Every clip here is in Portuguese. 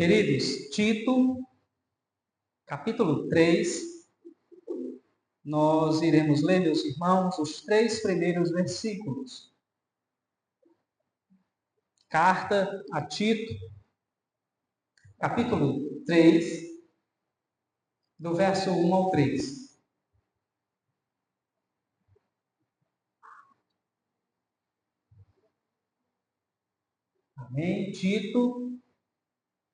Queridos, Tito, capítulo 3, nós iremos ler, meus irmãos, os 3 primeiros versículos. Carta a Tito, capítulo 3, do verso 1 ao 3. Amém? Tito,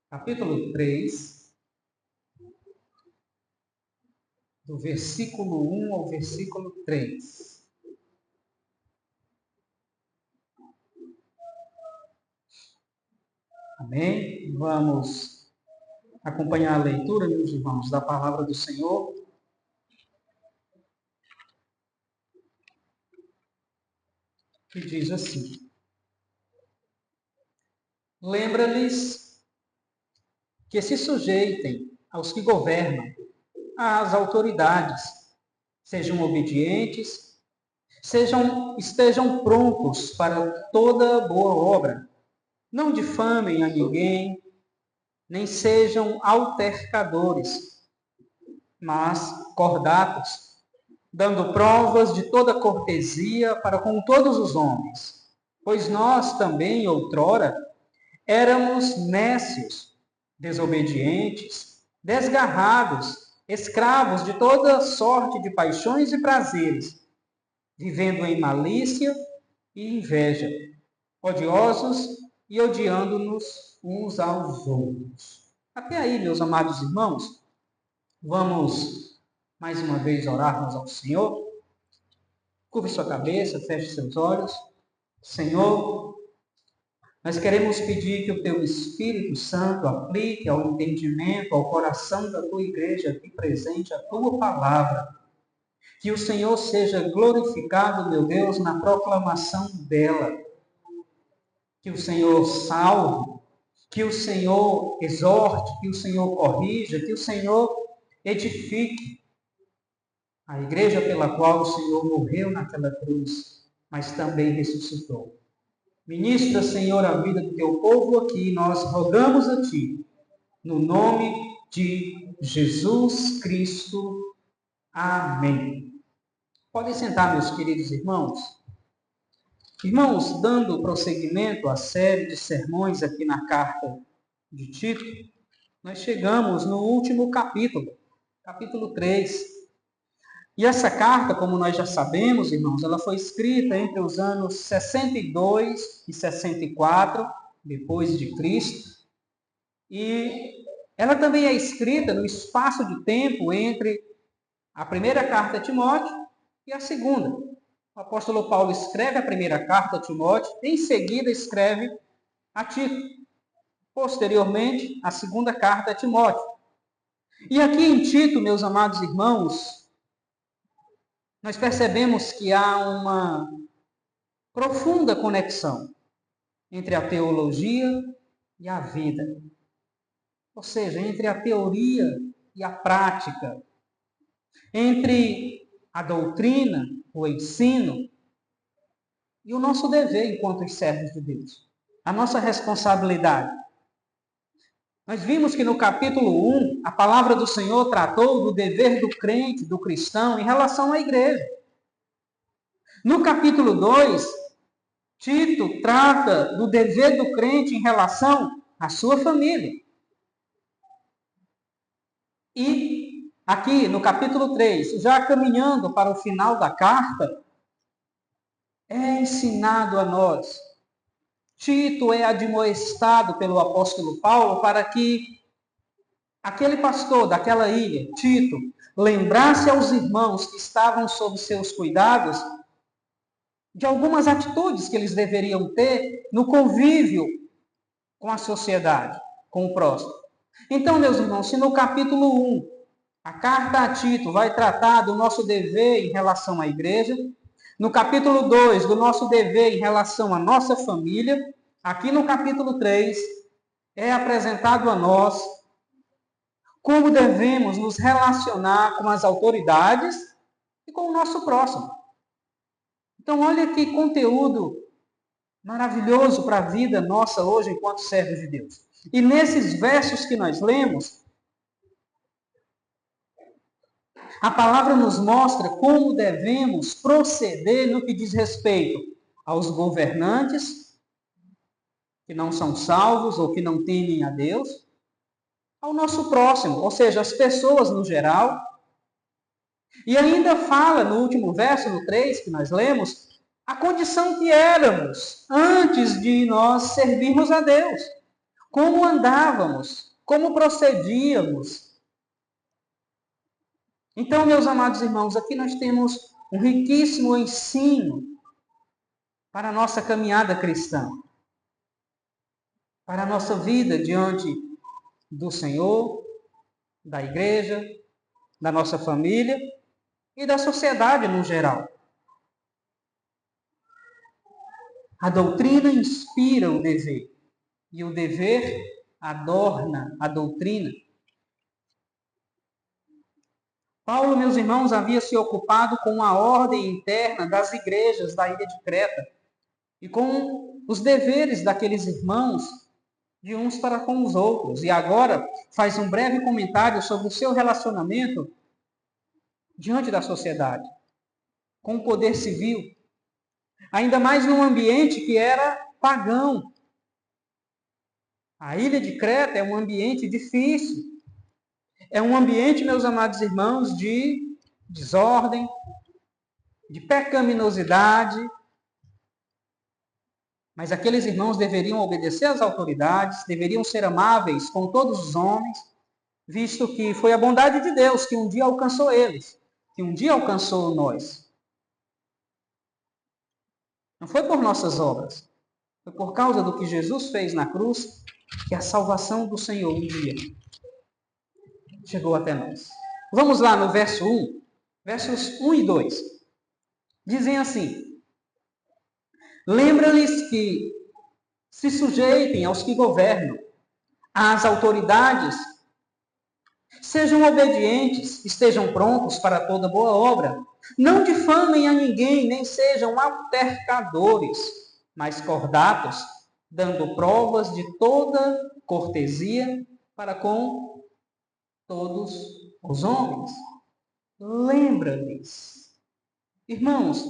capítulo 3, do versículo 1 ao versículo 3. Amém? Vamos acompanhar a leitura, meus irmãos, da palavra do Senhor. Que diz assim: lembra-lhes que se sujeitem aos que governam, às autoridades, sejam obedientes, estejam prontos para toda boa obra, não difamem a ninguém, nem sejam altercadores, mas cordatos, dando provas de toda cortesia para com todos os homens. Pois nós também, outrora, éramos nécios, desobedientes, desgarrados, escravos de toda sorte de paixões e prazeres, vivendo em malícia e inveja, odiosos e odiando-nos uns aos outros. Até aí, meus amados irmãos, vamos mais uma vez orarmos ao Senhor. Curve sua cabeça, feche seus olhos. Senhor, nós queremos pedir que o Teu Espírito Santo aplique ao entendimento, ao coração da Tua igreja aqui presente, a Tua palavra. Que o Senhor seja glorificado, meu Deus, na proclamação dela. Que o Senhor salve, que o Senhor exorte, que o Senhor corrija, que o Senhor edifique a igreja pela qual o Senhor morreu naquela cruz, mas também ressuscitou. Ministra, Senhor, a vida do teu povo aqui, nós rogamos a Ti, no nome de Jesus Cristo. Amém. Podem sentar, meus queridos irmãos. Irmãos, dando prosseguimento à série de sermões aqui na carta de Tito, nós chegamos no último capítulo, capítulo 3. E essa carta, como nós já sabemos, irmãos, ela foi escrita entre os anos 62 e 64 depois de Cristo. E ela também é escrita no espaço de tempo entre a primeira carta a Timóteo e a segunda. O apóstolo Paulo escreve a primeira carta a Timóteo, em seguida escreve a Tito. Posteriormente, a segunda carta a Timóteo. E aqui em Tito, meus amados irmãos, nós percebemos que há uma profunda conexão entre a teologia e a vida. Ou seja, entre a teoria e a prática. Entre a doutrina, o ensino, e o nosso dever enquanto servos de Deus. A nossa responsabilidade. Nós vimos que no capítulo 1, a palavra do Senhor tratou do dever do crente, do cristão, em relação à igreja. No capítulo 2, Tito trata do dever do crente em relação à sua família. E aqui, no capítulo 3, já caminhando para o final da carta, é ensinado a nós. Tito é admoestado pelo apóstolo Paulo para que aquele pastor daquela ilha, Tito, lembrasse aos irmãos que estavam sob seus cuidados de algumas atitudes que eles deveriam ter no convívio com a sociedade, com o próximo. Então, meus irmãos, se no capítulo 1, a carta a Tito vai tratar do nosso dever em relação à igreja, no capítulo 2, do nosso dever em relação à nossa família, aqui no capítulo 3, é apresentado a nós como devemos nos relacionar com as autoridades e com o nosso próximo. Então, olha que conteúdo maravilhoso para a vida nossa hoje enquanto servos de Deus. E nesses versos que nós lemos, a palavra nos mostra como devemos proceder no que diz respeito aos governantes, que não são salvos ou que não temem a Deus, ao nosso próximo, ou seja, as pessoas no geral. E ainda fala no último verso, no 3, que nós lemos, a condição que éramos antes de nós servirmos a Deus. Como andávamos, como procedíamos. Então, meus amados irmãos, aqui nós temos um riquíssimo ensino para a nossa caminhada cristã, para a nossa vida diante do Senhor, da igreja, da nossa família e da sociedade no geral. A doutrina inspira o dever, e o dever adorna a doutrina. Paulo, meus irmãos, havia se ocupado com a ordem interna das igrejas da ilha de Creta e com os deveres daqueles irmãos de uns para com os outros. E agora faz um breve comentário sobre o seu relacionamento diante da sociedade, com o poder civil, ainda mais num ambiente que era pagão. A ilha de Creta é um ambiente difícil. É um ambiente, meus amados irmãos, de desordem, de pecaminosidade. Mas aqueles irmãos deveriam obedecer às autoridades, deveriam ser amáveis com todos os homens, visto que foi a bondade de Deus que um dia alcançou eles, que um dia alcançou nós. Não foi por nossas obras, foi por causa do que Jesus fez na cruz, que a salvação do Senhor um dia chegou até nós. Vamos lá no verso 1, versos 1 e 2. Dizem assim: lembra-lhes que se sujeitem aos que governam, às autoridades, sejam obedientes, estejam prontos para toda boa obra. Não difamem a ninguém, nem sejam altercadores, mas cordatos, dando provas de toda cortesia para com todos os homens. Lembra-lhes. Irmãos,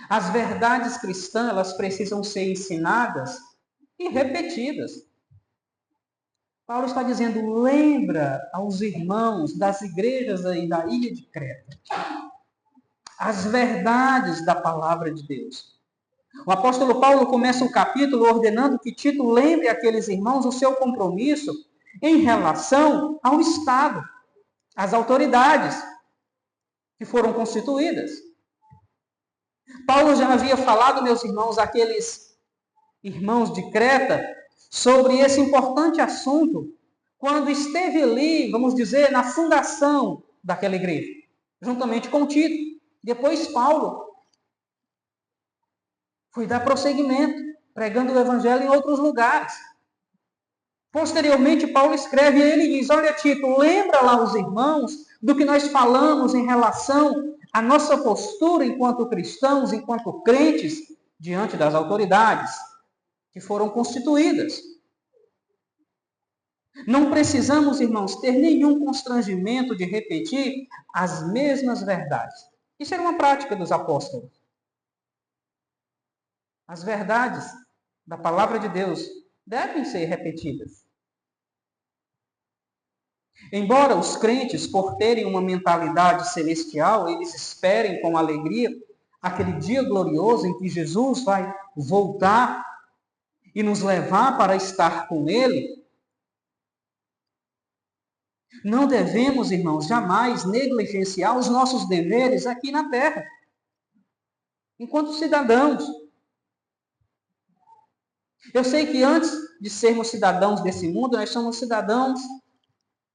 as verdades cristãs, elas precisam ser ensinadas e repetidas. Paulo está dizendo, lembra aos irmãos das igrejas aí da ilha de Creta as verdades da palavra de Deus. O apóstolo Paulo começa o capítulo ordenando que Tito lembre àqueles irmãos o seu compromisso em relação ao Estado, às autoridades que foram constituídas. Paulo já havia falado, meus irmãos, àqueles irmãos de Creta, sobre esse importante assunto, quando esteve ali, vamos dizer, na fundação daquela igreja, juntamente com Tito. Depois Paulo foi dar prosseguimento, pregando o evangelho em outros lugares. Posteriormente, Paulo escreve e ele diz, olha Tito, lembra lá os irmãos do que nós falamos em relação à nossa postura enquanto cristãos, enquanto crentes, diante das autoridades que foram constituídas. Não precisamos, irmãos, ter nenhum constrangimento de repetir as mesmas verdades. Isso era uma prática dos apóstolos. As verdades da palavra de Deus devem ser repetidas. Embora os crentes, por terem uma mentalidade celestial, eles esperem com alegria aquele dia glorioso em que Jesus vai voltar e nos levar para estar com Ele, não devemos, irmãos, jamais negligenciar os nossos deveres aqui na terra, enquanto cidadãos. Eu sei que antes de sermos cidadãos desse mundo, nós somos cidadãos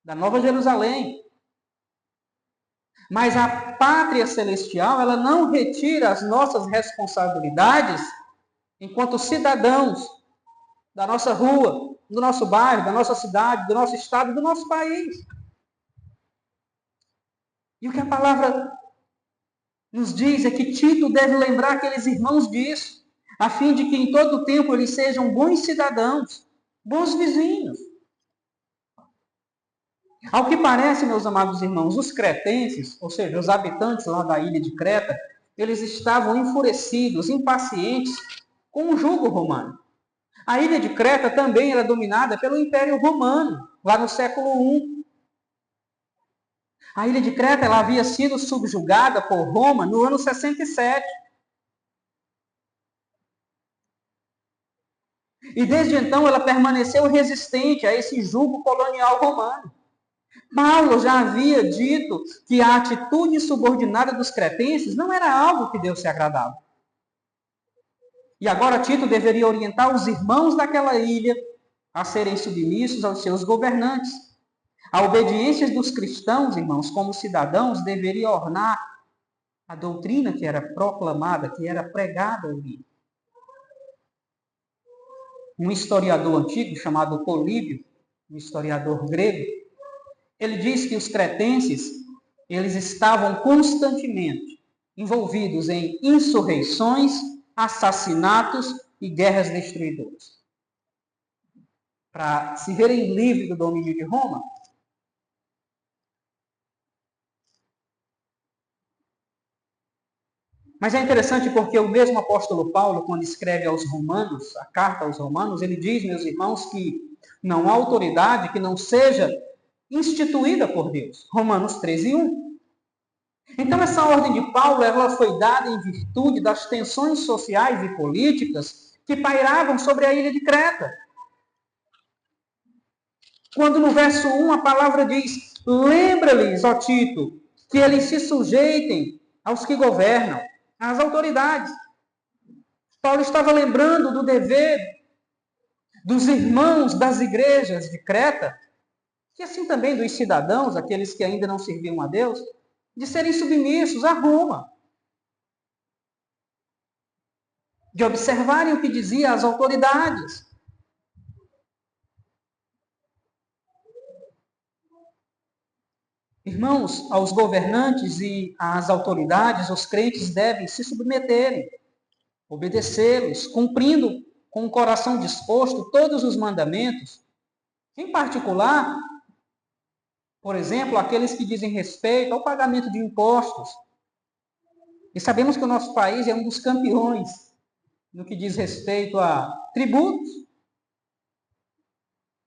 da Nova Jerusalém. Mas a pátria celestial, ela não retira as nossas responsabilidades enquanto cidadãos da nossa rua, do nosso bairro, da nossa cidade, do nosso estado, do nosso país. E o que a palavra nos diz é que Tito deve lembrar aqueles irmãos disso, a fim de que em todo tempo eles sejam bons cidadãos, bons vizinhos. Ao que parece, meus amados irmãos, os cretenses, ou seja, os habitantes lá da ilha de Creta, eles estavam enfurecidos, impacientes com o jugo romano. A ilha de Creta também era dominada pelo Império Romano, lá no século I. A ilha de Creta ela havia sido subjugada por Roma no ano 67. E desde então ela permaneceu resistente a esse jugo colonial romano. Paulo já havia dito que a atitude subordinada dos cretenses não era algo que Deus se agradava. E agora Tito deveria orientar os irmãos daquela ilha a serem submissos aos seus governantes. A obediência dos cristãos, irmãos, como cidadãos, deveria ornar a doutrina que era proclamada, que era pregada ali. Um historiador antigo chamado Políbio, um historiador grego, ele diz que os cretenses, eles estavam constantemente envolvidos em insurreições, assassinatos e guerras destruidoras. Para se verem livres do domínio de Roma. Mas é interessante porque o mesmo apóstolo Paulo, quando escreve aos Romanos, a carta aos Romanos, ele diz, meus irmãos, que não há autoridade que não seja instituída por Deus. Romanos 13:1. Então, essa ordem de Paulo ela foi dada em virtude das tensões sociais e políticas que pairavam sobre a ilha de Creta. Quando no verso 1 a palavra diz, lembra-lhes, ó Tito, que eles se sujeitem aos que governam, às autoridades. Paulo estava lembrando do dever dos irmãos das igrejas de Creta, e assim também dos cidadãos, aqueles que ainda não serviam a Deus, de serem submissos a Roma, de observarem o que diziam as autoridades. Irmãos, aos governantes e às autoridades, os crentes devem se submeterem, obedecê-los, cumprindo com o coração disposto todos os mandamentos, em particular, por exemplo, aqueles que dizem respeito ao pagamento de impostos. E sabemos que o nosso país é um dos campeões no que diz respeito a tributos.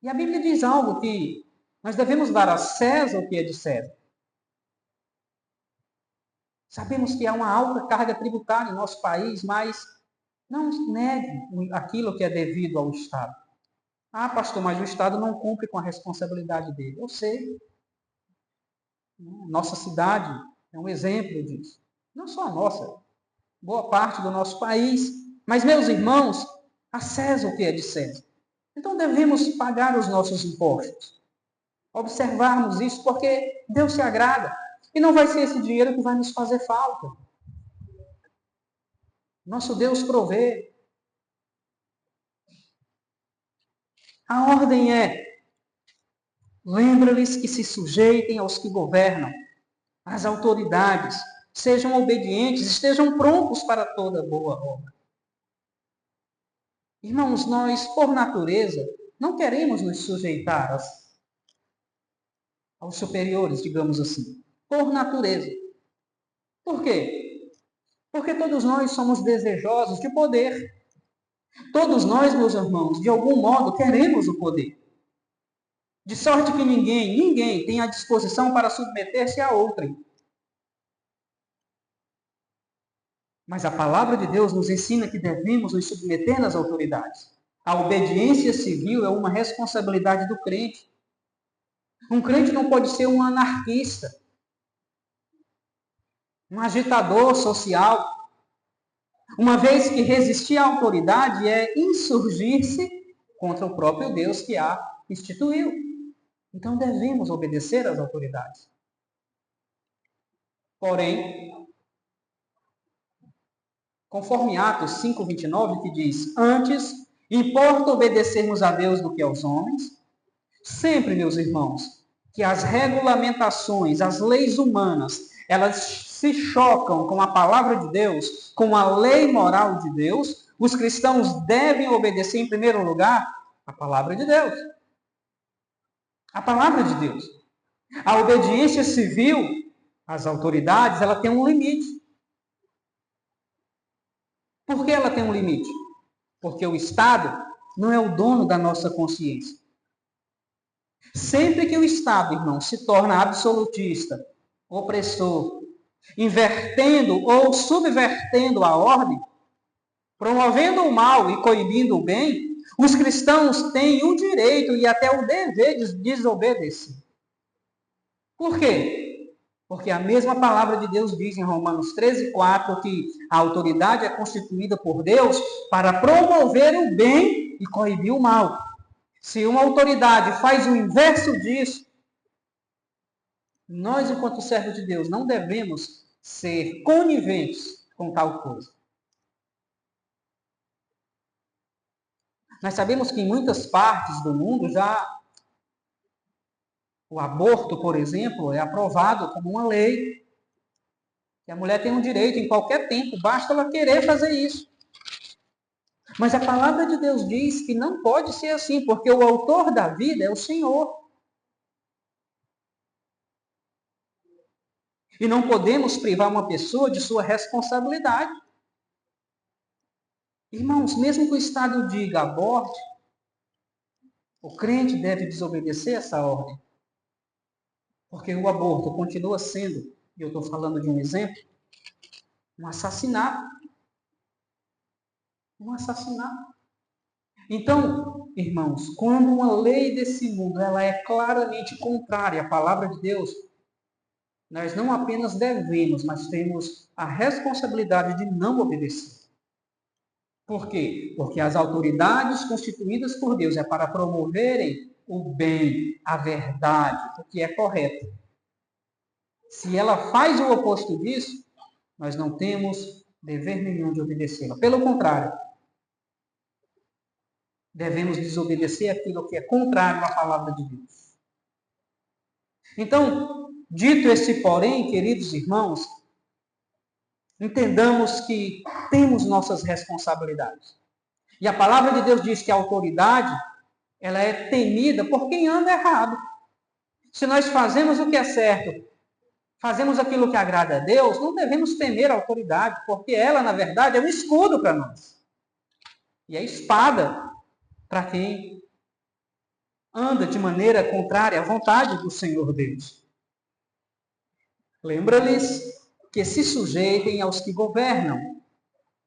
E a Bíblia diz algo que nós devemos dar a César o que é de César. Sabemos que há uma alta carga tributária em nosso país, mas não negue aquilo que é devido ao Estado. Ah, pastor, mas o Estado não cumpre com a responsabilidade dele. Eu sei. Nossa cidade é um exemplo disso. Não só a nossa, boa parte do nosso país. Mas, meus irmãos, a César o que é de César. Então devemos pagar os nossos impostos. Observarmos isso porque Deus se agrada. E não vai ser esse dinheiro que vai nos fazer falta. Nosso Deus provê. A ordem é: lembra-lhes que se sujeitem aos que governam, às autoridades, sejam obedientes, estejam prontos para toda boa obra. Irmãos, nós, por natureza, não queremos nos sujeitar aos superiores, digamos assim. Por natureza. Por quê? Porque todos nós somos desejosos de poder. Todos nós, meus irmãos, de algum modo queremos o poder. De sorte que ninguém tem a disposição para submeter-se a outrem. Mas a palavra de Deus nos ensina que devemos nos submeter nas autoridades. A obediência civil é uma responsabilidade do crente. Um crente não pode ser um anarquista, um agitador social. Uma vez que resistir à autoridade é insurgir-se contra o próprio Deus que a instituiu. Então devemos obedecer às autoridades. Porém, conforme Atos 5:29, que diz, antes, importa obedecermos a Deus do que aos homens, sempre, meus irmãos, que as regulamentações, as leis humanas, elas se chocam com a palavra de Deus, com a lei moral de Deus, os cristãos devem obedecer, em primeiro lugar, A palavra de Deus. A palavra de Deus. A obediência civil às autoridades, ela tem um limite. Por que ela tem um limite? Porque o Estado não é o dono da nossa consciência. Sempre que o Estado, irmão, se torna absolutista, opressor, invertendo ou subvertendo a ordem, promovendo o mal e coibindo o bem, os cristãos têm o direito e até o dever de desobedecer. Por quê? Porque a mesma palavra de Deus diz em Romanos 13:4 que a autoridade é constituída por Deus para promover o bem e coibir o mal. Se uma autoridade faz o inverso disso, nós, enquanto servos de Deus, não devemos ser coniventes com tal coisa. Nós sabemos que em muitas partes do mundo já o aborto, por exemplo, é aprovado como uma lei. Que a mulher tem um direito em qualquer tempo, basta ela querer fazer isso. Mas a palavra de Deus diz que não pode ser assim, porque o autor da vida é o Senhor. E não podemos privar uma pessoa de sua responsabilidade. Irmãos, mesmo que o Estado diga aborte, o crente deve desobedecer essa ordem. Porque o aborto continua sendo, e eu estou falando de um exemplo, um assassinato. Um assassinato. Então, irmãos, quando uma lei desse mundo ela é claramente contrária à palavra de Deus, nós não apenas devemos, mas temos a responsabilidade de não obedecer. Por quê? Porque as autoridades constituídas por Deus é para promoverem o bem, a verdade, o que é correto. Se ela faz o oposto disso, nós não temos dever nenhum de obedecê-la. Pelo contrário, devemos desobedecer aquilo que é contrário à palavra de Deus. Então, dito esse porém, queridos irmãos, entendamos que temos nossas responsabilidades. E a palavra de Deus diz que a autoridade, ela é temida por quem anda errado. Se nós fazemos o que é certo, fazemos aquilo que agrada a Deus, não devemos temer a autoridade, porque ela, na verdade, é um escudo para nós. E é espada para quem anda de maneira contrária à vontade do Senhor Deus. Lembra-lhes que se sujeitem aos que governam.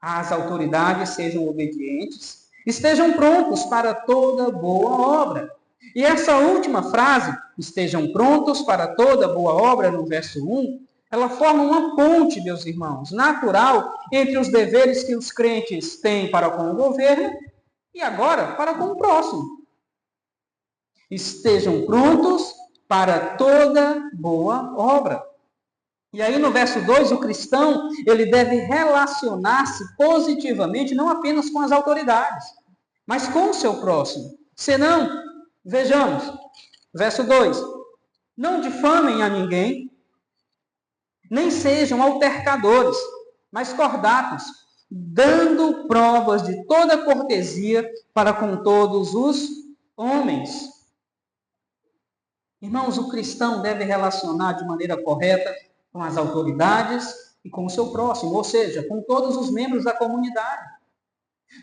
As autoridades sejam obedientes, estejam prontos para toda boa obra. E essa última frase, estejam prontos para toda boa obra, no verso 1, ela forma uma ponte, meus irmãos, natural entre os deveres que os crentes têm para com o governo e agora para com o próximo. Estejam prontos para toda boa obra. E aí no verso 2, o cristão, ele deve relacionar-se positivamente, não apenas com as autoridades, mas com o seu próximo. Senão, vejamos, verso 2, não difamem a ninguém, nem sejam altercadores, mas cordatos, dando provas de toda cortesia para com todos os homens. Irmãos, o cristão deve relacionar de maneira correta com as autoridades e com o seu próximo, ou seja, com todos os membros da comunidade.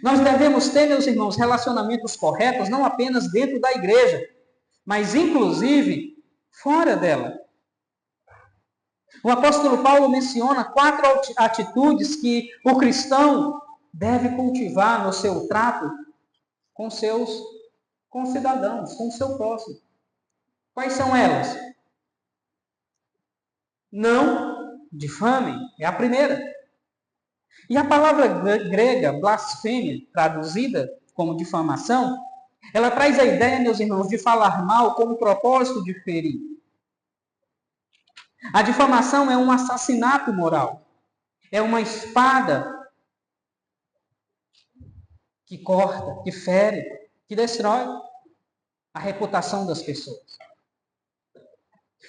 Nós devemos ter, meus irmãos, relacionamentos corretos, não apenas dentro da igreja, mas inclusive fora dela. O apóstolo Paulo menciona 4 atitudes que o cristão deve cultivar no seu trato com seus concidadãos, com o seu próximo. Quais são elas? Não difamem, é a primeira. E a palavra grega, blasfêmia, traduzida como difamação, ela traz a ideia, meus irmãos, de falar mal com o propósito de ferir. A difamação é um assassinato moral. É uma espada que corta, que fere, que destrói a reputação das pessoas.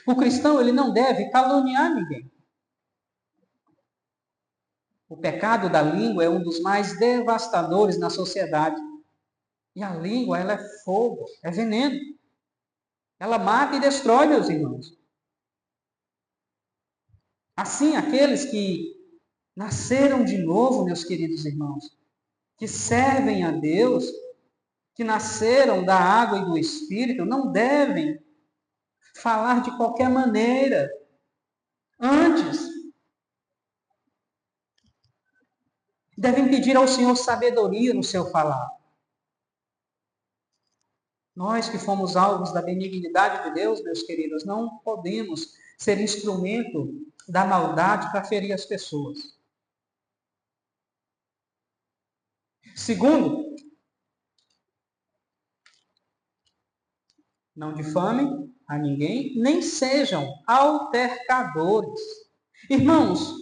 O cristão, ele não deve caluniar ninguém. O pecado da língua é um dos mais devastadores na sociedade. E a língua, ela é fogo, é veneno. Ela mata e destrói, meus irmãos. Assim, aqueles que nasceram de novo, meus queridos irmãos, que servem a Deus, que nasceram da água e do Espírito, não devem falar de qualquer maneira. Antes, devem pedir ao Senhor sabedoria no seu falar. Nós que fomos alvos da benignidade de Deus, meus queridos, não podemos ser instrumento da maldade para ferir as pessoas. Segundo, não difamem a ninguém, nem sejam altercadores. Irmãos,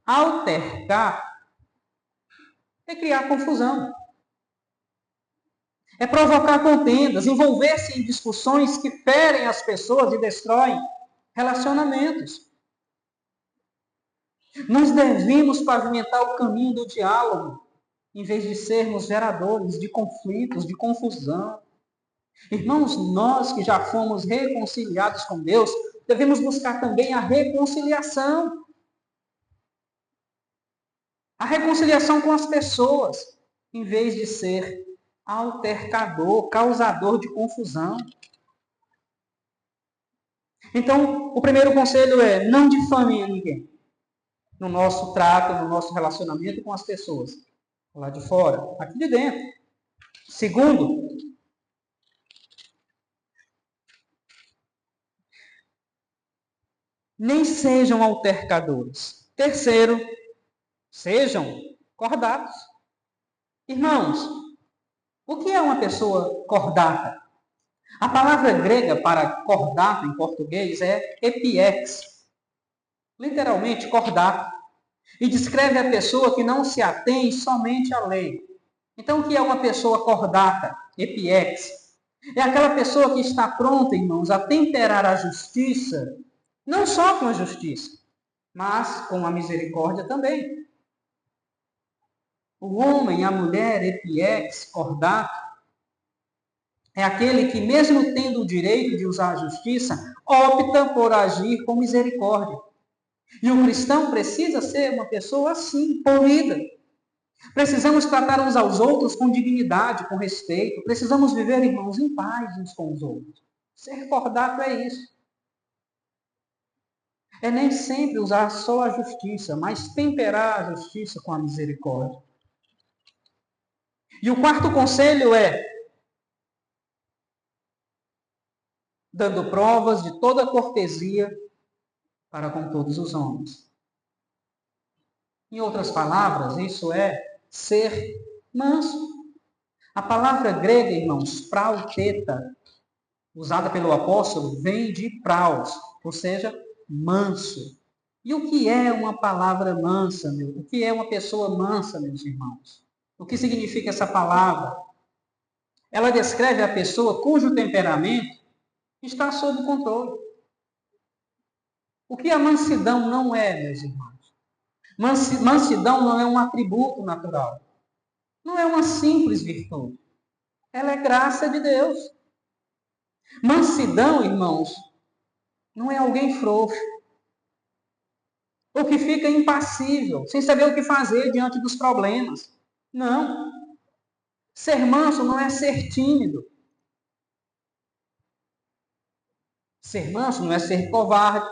altercar é criar confusão. É provocar contendas, envolver-se em discussões que ferem as pessoas e destroem relacionamentos. Nós devemos pavimentar o caminho do diálogo, em vez de sermos geradores de conflitos, de confusão. Irmãos, nós que já fomos reconciliados com Deus, devemos buscar também a reconciliação. A reconciliação com as pessoas, em vez de ser altercador, causador de confusão. Então, o primeiro conselho é: não difamem a ninguém no nosso trato, no nosso relacionamento com as pessoas. Lá de fora, aqui de dentro. Segundo, nem sejam altercadores. Terceiro, sejam cordatos. Irmãos, o que é uma pessoa cordata? A palavra grega para cordato em português é epiex, literalmente cordato, e descreve a pessoa que não se atém somente à lei. Então, o que é uma pessoa cordata, epiex? É aquela pessoa que está pronta, irmãos, a temperar a justiça, não só com a justiça, mas com a misericórdia também. O homem, a mulher, epiex, cordato, é aquele que, mesmo tendo o direito de usar a justiça, opta por agir com misericórdia. E o cristão precisa ser uma pessoa assim, polida. Precisamos tratar uns aos outros com dignidade, com respeito. Precisamos viver, irmãos, em paz uns com os outros. Ser cordato é isso. É nem sempre usar só a justiça, mas temperar a justiça com a misericórdia. E o quarto conselho é: dando provas de toda cortesia para com todos os homens. Em outras palavras, isso é ser manso. A palavra grega, irmãos, prauteta, usada pelo apóstolo, vem de praus, ou seja, manso. E o que é uma palavra mansa, meu? O que é uma pessoa mansa, meus irmãos? O que significa essa palavra? Ela descreve a pessoa cujo temperamento está sob controle. O que a mansidão não é, meus irmãos? Mansidão não é um atributo natural. Não é uma simples virtude. Ela é graça de Deus. Mansidão, irmãos, não é alguém frouxo. Ou que fica impassível, sem saber o que fazer diante dos problemas. Não. Ser manso não é ser tímido. Ser manso não é ser covarde.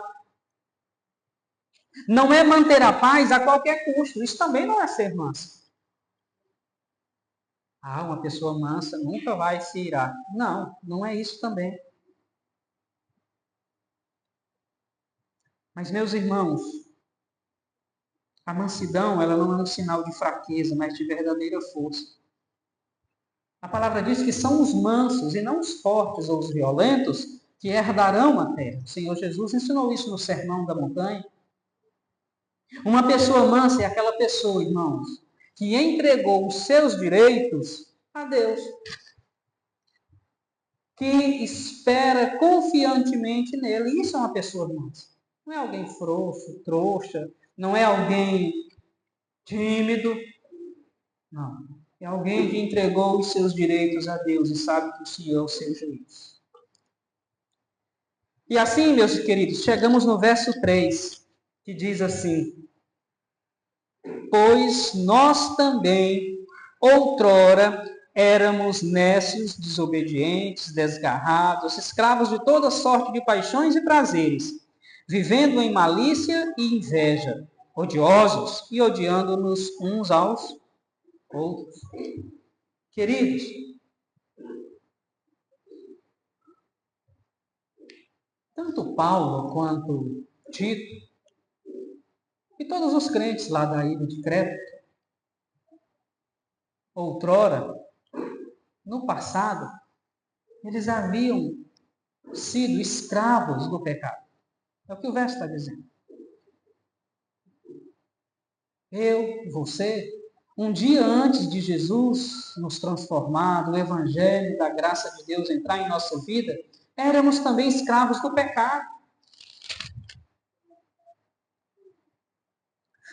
Não é manter a paz a qualquer custo. Isso também não é ser manso. Ah, uma pessoa mansa nunca vai se irar. Não, não é isso também. Mas, meus irmãos, a mansidão, ela não é um sinal de fraqueza, mas de verdadeira força. A palavra diz que são os mansos e não os fortes ou os violentos que herdarão a terra. O Senhor Jesus ensinou isso no Sermão da Montanha. Uma pessoa mansa é aquela pessoa, irmãos, que entregou os seus direitos a Deus. Que espera confiantemente nele. Isso é uma pessoa mansa. Não é alguém frouxo, trouxa, não é alguém tímido. Não. É alguém que entregou os seus direitos a Deus e sabe que o Senhor é o seu juiz. E assim, meus queridos, chegamos no verso 3, que diz assim: pois nós também, outrora, éramos nécios, desobedientes, desgarrados, escravos de toda sorte de paixões e prazeres, vivendo em malícia e inveja, odiosos e odiando-nos uns aos outros. Queridos, tanto Paulo quanto Tito, e todos os crentes lá da ilha de Creta, outrora, no passado, eles haviam sido escravos do pecado. É o que o verso está dizendo. Eu, você, um dia antes de Jesus nos transformar, do Evangelho, da graça de Deus entrar em nossa vida, éramos também escravos do pecado.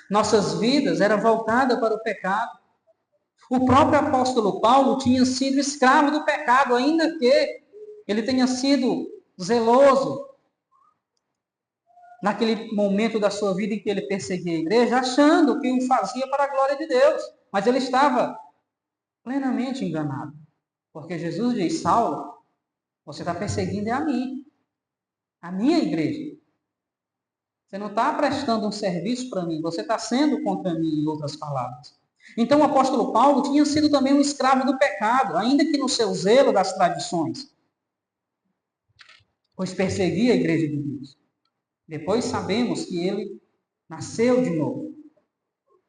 Nossas vidas eram voltadas para o pecado. O próprio apóstolo Paulo tinha sido escravo do pecado, ainda que ele tenha sido zeloso naquele momento da sua vida em que ele perseguia a igreja, achando que o fazia para a glória de Deus. Mas ele estava plenamente enganado. Porque Jesus diz: Saulo, você está perseguindo a minha igreja. Você não está prestando um serviço para mim, você está sendo contra mim, em outras palavras. Então o apóstolo Paulo tinha sido também um escravo do pecado, ainda que no seu zelo das tradições, pois perseguia a igreja de Deus. Depois sabemos que ele nasceu de novo.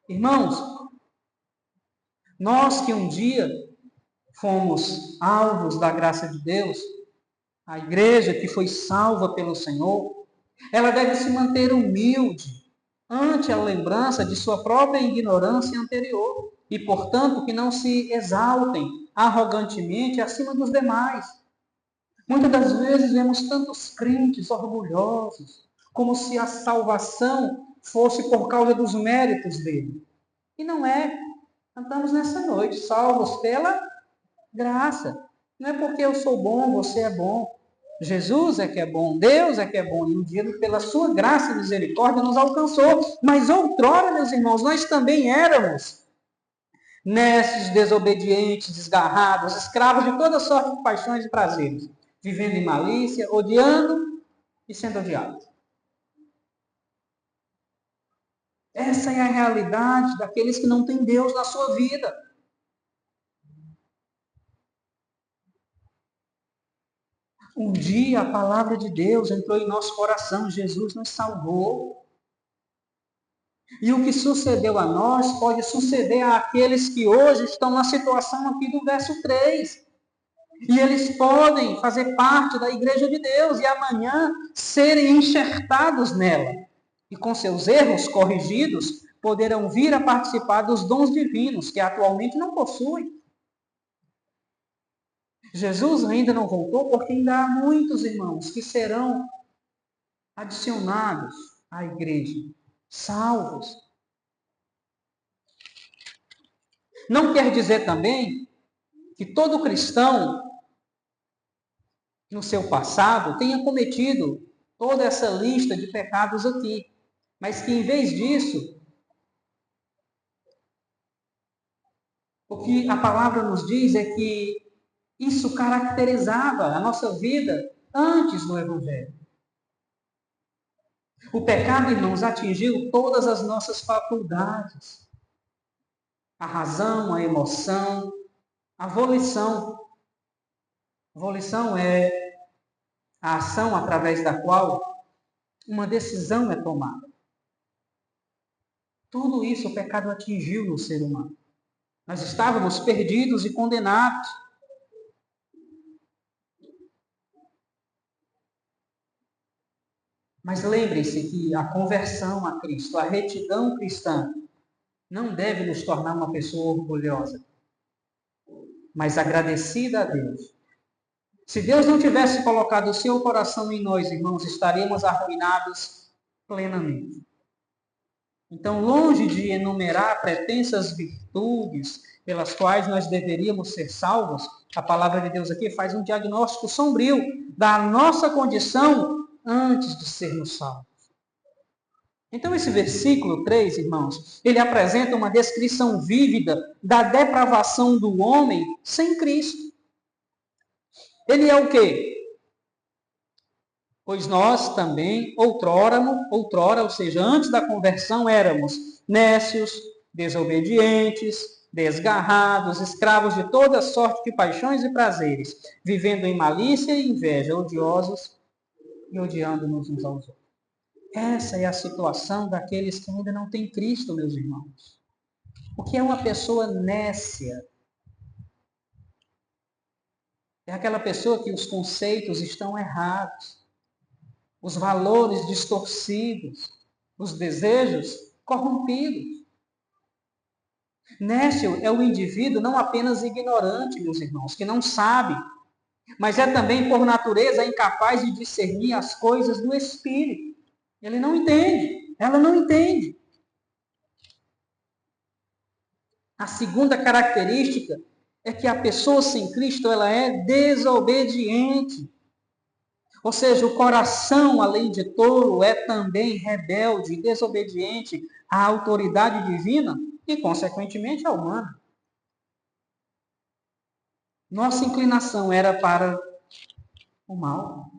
Irmãos, nós que um dia fomos alvos da graça de Deus, a igreja que foi salva pelo Senhor, ela deve se manter humilde ante a lembrança de sua própria ignorância anterior e, portanto, que não se exaltem arrogantemente acima dos demais. Muitas das vezes vemos tantos crentes orgulhosos, como se a salvação fosse por causa dos méritos dele. E não é. Cantamos nessa noite, salvos pela graça. Não é porque eu sou bom, você é bom. Jesus é que é bom, Deus é que é bom, e um dia, pela sua graça e misericórdia, nos alcançou. Mas outrora, meus irmãos, nós também éramos nécios, desobedientes, desgarrados, escravos de toda sorte de paixões e prazeres, vivendo em malícia, odiando e sendo odiados. Essa é a realidade daqueles que não têm Deus na sua vida. Um dia a palavra de Deus entrou em nosso coração, Jesus nos salvou. E o que sucedeu a nós pode suceder àqueles que hoje estão na situação aqui do verso 3. E eles podem fazer parte da igreja de Deus e amanhã serem enxertados nela. E com seus erros corrigidos, poderão vir a participar dos dons divinos que atualmente não possuem. Jesus ainda não voltou porque ainda há muitos irmãos que serão adicionados à igreja, salvos. Não quer dizer também que todo cristão, no seu passado, tenha cometido toda essa lista de pecados aqui. Mas que, em vez disso, o que a palavra nos diz é que isso caracterizava a nossa vida antes do Evangelho. O pecado, irmãos, atingiu todas as nossas faculdades. A razão, a emoção, a volição. A volição é a ação através da qual uma decisão é tomada. Tudo isso o pecado atingiu no ser humano. Nós estávamos perdidos e condenados. Mas lembre-se que a conversão a Cristo, a retidão cristã, não deve nos tornar uma pessoa orgulhosa, mas agradecida a Deus. Se Deus não tivesse colocado o seu coração em nós, irmãos, estaríamos arruinados plenamente. Então, longe de enumerar pretensas virtudes pelas quais nós deveríamos ser salvos, a palavra de Deus aqui faz um diagnóstico sombrio da nossa condição antes de sermos salvos. Então, esse versículo 3, irmãos, ele apresenta uma descrição vívida da depravação do homem sem Cristo. Ele é o quê? Pois nós também, outrora, ou seja, antes da conversão, éramos nécios, desobedientes, desgarrados, escravos de toda sorte de paixões e prazeres, vivendo em malícia e inveja, odiosos e odiando-nos uns aos outros. Essa é a situação daqueles que ainda não têm Cristo, meus irmãos. O que é uma pessoa nécia? É aquela pessoa que os conceitos estão errados, os valores distorcidos, os desejos corrompidos. Nécio é o indivíduo não apenas ignorante, meus irmãos, que não sabe, mas é também, por natureza, incapaz de discernir as coisas do Espírito. Ele não entende, ela não entende. A segunda característica é que a pessoa sem Cristo, ela é desobediente. Ou seja, o coração, além de tolo, é também rebelde e desobediente à autoridade divina e, consequentemente, à humana. Nossa inclinação era para o mal.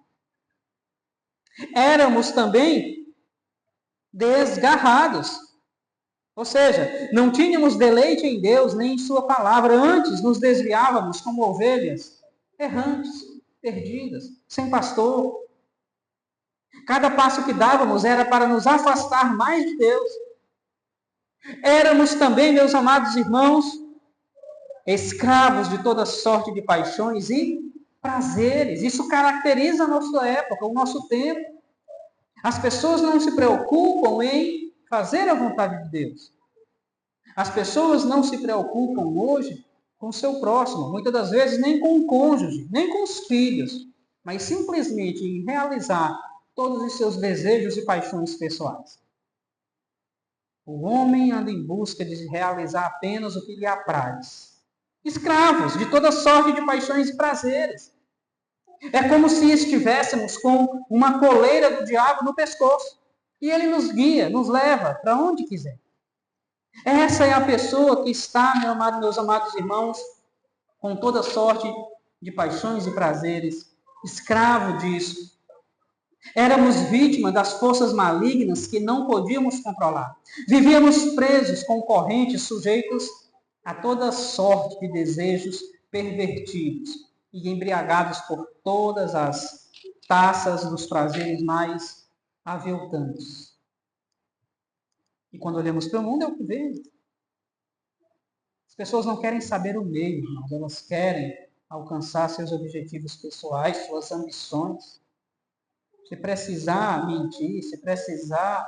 Éramos também desgarrados. Ou seja, não tínhamos deleite em Deus nem em sua palavra. Antes nos desviávamos como ovelhas errantes, perdidas, sem pastor. Cada passo que dávamos era para nos afastar mais de Deus. Éramos também, meus amados irmãos, escravos de toda sorte de paixões e prazeres. Isso caracteriza a nossa época, o nosso tempo. As pessoas não se preocupam em fazer a vontade de Deus. As pessoas não se preocupam hoje com o seu próximo, muitas das vezes nem com o cônjuge, nem com os filhos, mas simplesmente em realizar todos os seus desejos e paixões pessoais. O homem anda em busca de realizar apenas o que lhe apraz. Escravos de toda sorte de paixões e prazeres. É como se estivéssemos com uma coleira do diabo no pescoço. E ele nos guia, nos leva para onde quiser. Essa é a pessoa que está, meus amados irmãos, com toda sorte de paixões e prazeres, escravo disso. Éramos vítimas das forças malignas que não podíamos controlar. Vivíamos presos com correntes, sujeitos a toda sorte de desejos pervertidos e embriagados por todas as taças dos prazeres mais aviltantes. E quando olhamos para o mundo, é o que vemos. As pessoas não querem saber o meio, irmãos. Elas querem alcançar seus objetivos pessoais, suas ambições. Se precisar mentir, se precisar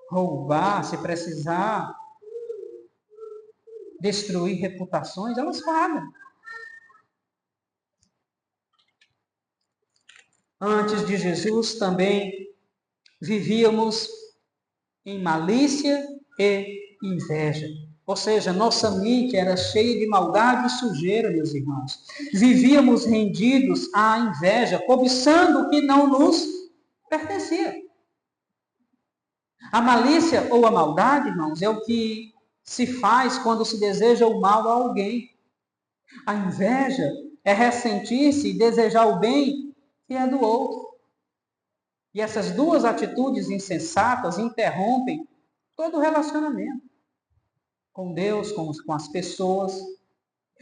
roubar, se precisar destruir reputações, elas pagam. Antes de Jesus também vivíamos em malícia e inveja. Ou seja, nossa mente era cheia de maldade e sujeira, meus irmãos. Vivíamos rendidos à inveja, cobiçando o que não nos pertencia. A malícia ou a maldade, irmãos, é o que se faz quando se deseja o mal a alguém. A inveja é ressentir-se e desejar o bem que é do outro. E essas duas atitudes insensatas interrompem todo o relacionamento com Deus, com as pessoas.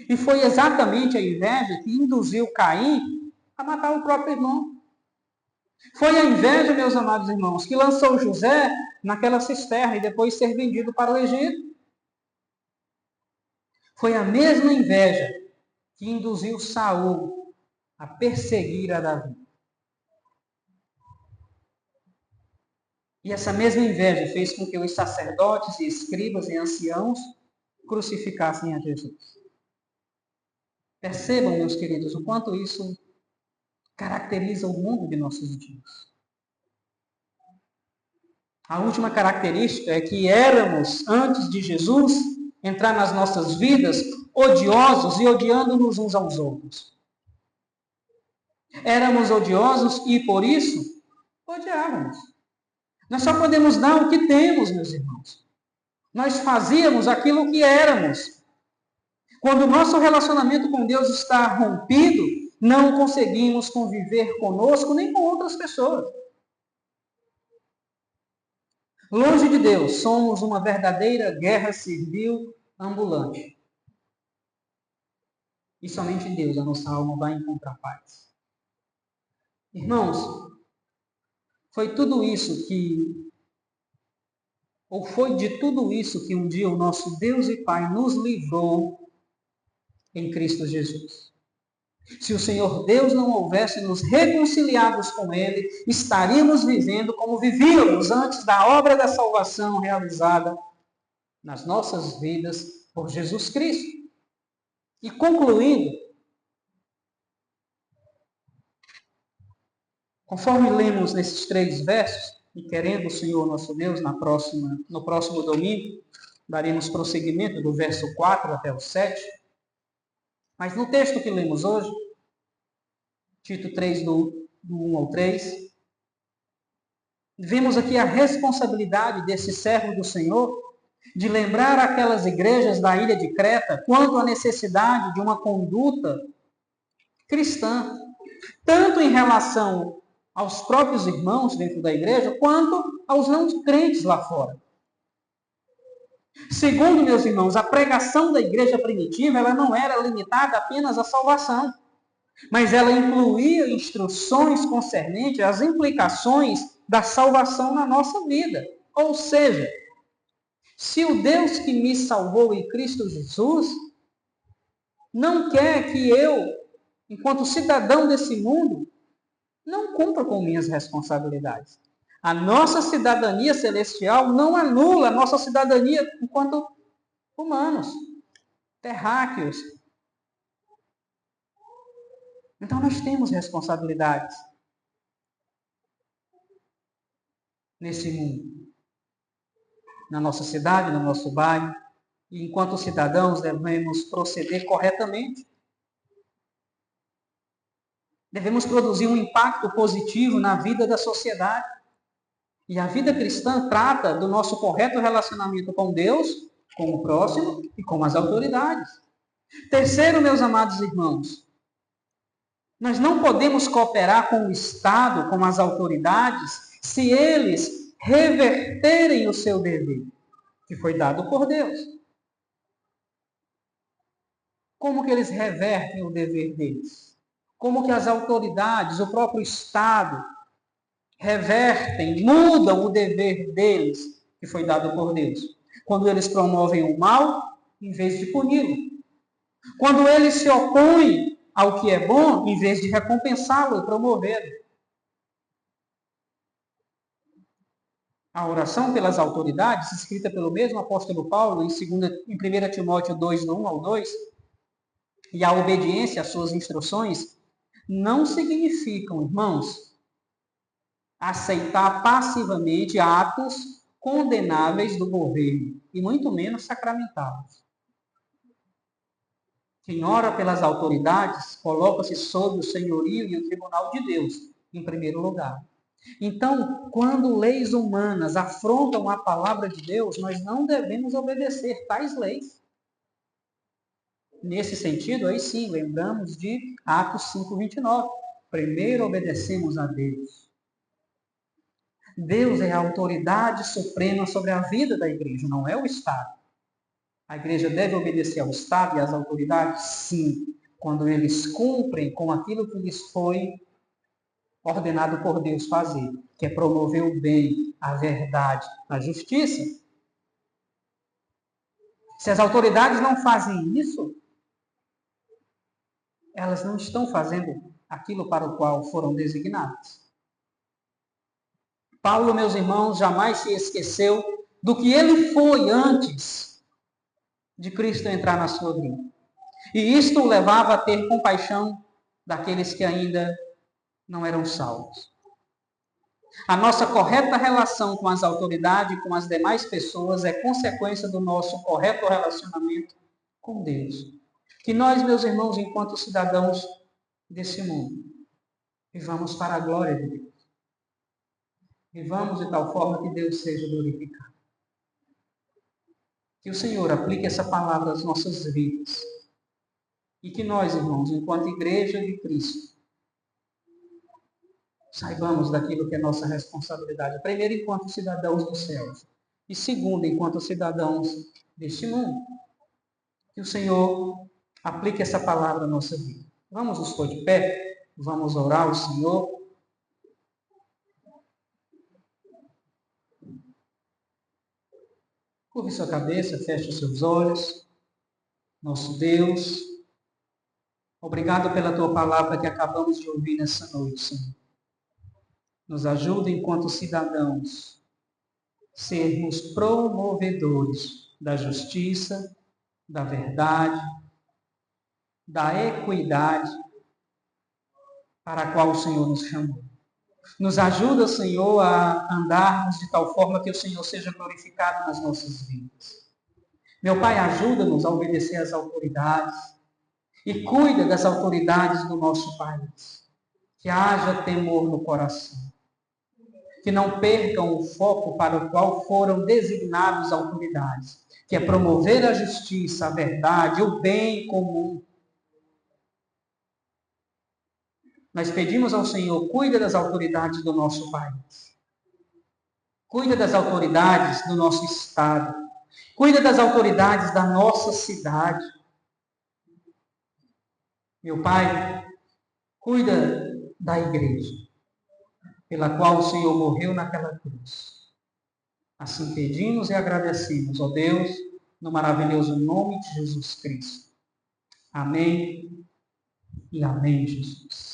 E foi exatamente a inveja que induziu Caim a matar o próprio irmão. Foi a inveja, meus amados irmãos, que lançou José naquela cisterna e depois ser vendido para o Egito. Foi a mesma inveja que induziu Saul a perseguir a Davi. E essa mesma inveja fez com que os sacerdotes e escribas e anciãos crucificassem a Jesus. Percebam, meus queridos, o quanto isso caracteriza o mundo de nossos dias. A última característica é que éramos, antes de Jesus, entrar nas nossas vidas odiosos e odiando-nos uns aos outros. Éramos odiosos e, por isso, odiávamos. Nós só podemos dar o que temos, meus irmãos. Nós fazíamos aquilo que éramos. Quando o nosso relacionamento com Deus está rompido, não conseguimos conviver conosco nem com outras pessoas. Longe de Deus, somos uma verdadeira guerra civil ambulante. E somente em Deus a nossa alma vai encontrar paz. Irmãos, foi tudo isso que, ou foi de tudo isso que um dia o nosso Deus e Pai nos livrou em Cristo Jesus. Se o Senhor Deus não houvesse nos reconciliados com Ele, estaríamos vivendo como vivíamos antes da obra da salvação realizada nas nossas vidas por Jesus Cristo. E concluindo, conforme lemos nesses 3 versos, e querendo o Senhor nosso Deus, no próximo domingo, daremos prosseguimento do verso 4 até o 7. Mas no texto que lemos hoje, Tito 3, do 1 ao 3, vemos aqui a responsabilidade desse servo do Senhor de lembrar aquelas igrejas da ilha de Creta quanto à necessidade de uma conduta cristã, tanto em relação aos próprios irmãos dentro da igreja, quanto aos não crentes lá fora. Segundo, meus irmãos, a pregação da igreja primitiva ela não era limitada apenas à salvação, mas ela incluía instruções concernentes às implicações da salvação na nossa vida. Ou seja, se o Deus que me salvou em Cristo Jesus não quer que eu, enquanto cidadão desse mundo, não cumpra com minhas responsabilidades. A nossa cidadania celestial não anula a nossa cidadania enquanto humanos, terráqueos. Então nós temos responsabilidades nesse mundo, na nossa cidade, no nosso bairro, e enquanto cidadãos devemos proceder corretamente. Devemos produzir um impacto positivo na vida da sociedade. E a vida cristã trata do nosso correto relacionamento com Deus, com o próximo e com as autoridades. Terceiro, meus amados irmãos, nós não podemos cooperar com o Estado, com as autoridades, se eles reverterem o seu dever, que foi dado por Deus. Como que eles revertem o dever deles? Como que as autoridades, o próprio Estado, revertem, mudam o dever deles, que foi dado por Deus? Quando eles promovem o mal, em vez de puni-lo. Quando eles se opõem ao que é bom, em vez de recompensá-lo e promovê-lo. A oração pelas autoridades, escrita pelo mesmo apóstolo Paulo em 1 Timóteo 2, do 1 ao 2, e a obediência às suas instruções, não significam, irmãos, aceitar passivamente atos condenáveis do governo, e muito menos sacramentá-los. Quem ora pelas autoridades coloca-se sob o senhorio e o tribunal de Deus, em primeiro lugar. Então, quando leis humanas afrontam a palavra de Deus, nós não devemos obedecer tais leis. Nesse sentido, aí sim, lembramos de Atos 5:29. Primeiro obedecemos a Deus. Deus é a autoridade suprema sobre a vida da igreja, não é o Estado. A igreja deve obedecer ao Estado e às autoridades? Sim, quando eles cumprem com aquilo que lhes foi ordenado por Deus fazer, que é promover o bem, a verdade, a justiça. Se as autoridades não fazem isso, elas não estão fazendo aquilo para o qual foram designadas. Paulo, meus irmãos, jamais se esqueceu do que ele foi antes de Cristo entrar na sua vida. E isto o levava a ter compaixão daqueles que ainda não eram salvos. A nossa correta relação com as autoridades e com as demais pessoas é consequência do nosso correto relacionamento com Deus. Que nós, meus irmãos, enquanto cidadãos desse mundo, vivamos para a glória de Deus. Vivamos de tal forma que Deus seja glorificado. Que o Senhor aplique essa palavra às nossas vidas. E que nós, irmãos, enquanto igreja de Cristo, saibamos daquilo que é nossa responsabilidade. Primeiro, enquanto cidadãos dos céus. E segundo, enquanto cidadãos deste mundo. Que o Senhor aplique essa palavra à nossa vida. Vamos nos pôr de pé. Vamos orar ao Senhor. Curve sua cabeça, feche os seus olhos. Nosso Deus, obrigado pela tua palavra que acabamos de ouvir nessa noite, Senhor. Nos ajuda enquanto cidadãos, sermos promovedores da justiça, da verdade, da equidade para a qual o Senhor nos chamou. Nos ajuda, Senhor, a andarmos de tal forma que o Senhor seja glorificado nas nossas vidas. Meu Pai, ajuda-nos a obedecer às autoridades e cuida das autoridades do nosso país. Que haja temor no coração. Que não percam o foco para o qual foram designados autoridades, que é promover a justiça, a verdade, o bem comum. Nós pedimos ao Senhor, cuida das autoridades do nosso país. Cuida das autoridades do nosso estado. Cuida das autoridades da nossa cidade. Meu Pai, cuida da igreja, pela qual o Senhor morreu naquela cruz. Assim pedimos e agradecemos, ó Deus, no maravilhoso nome de Jesus Cristo. Amém e amém, Jesus.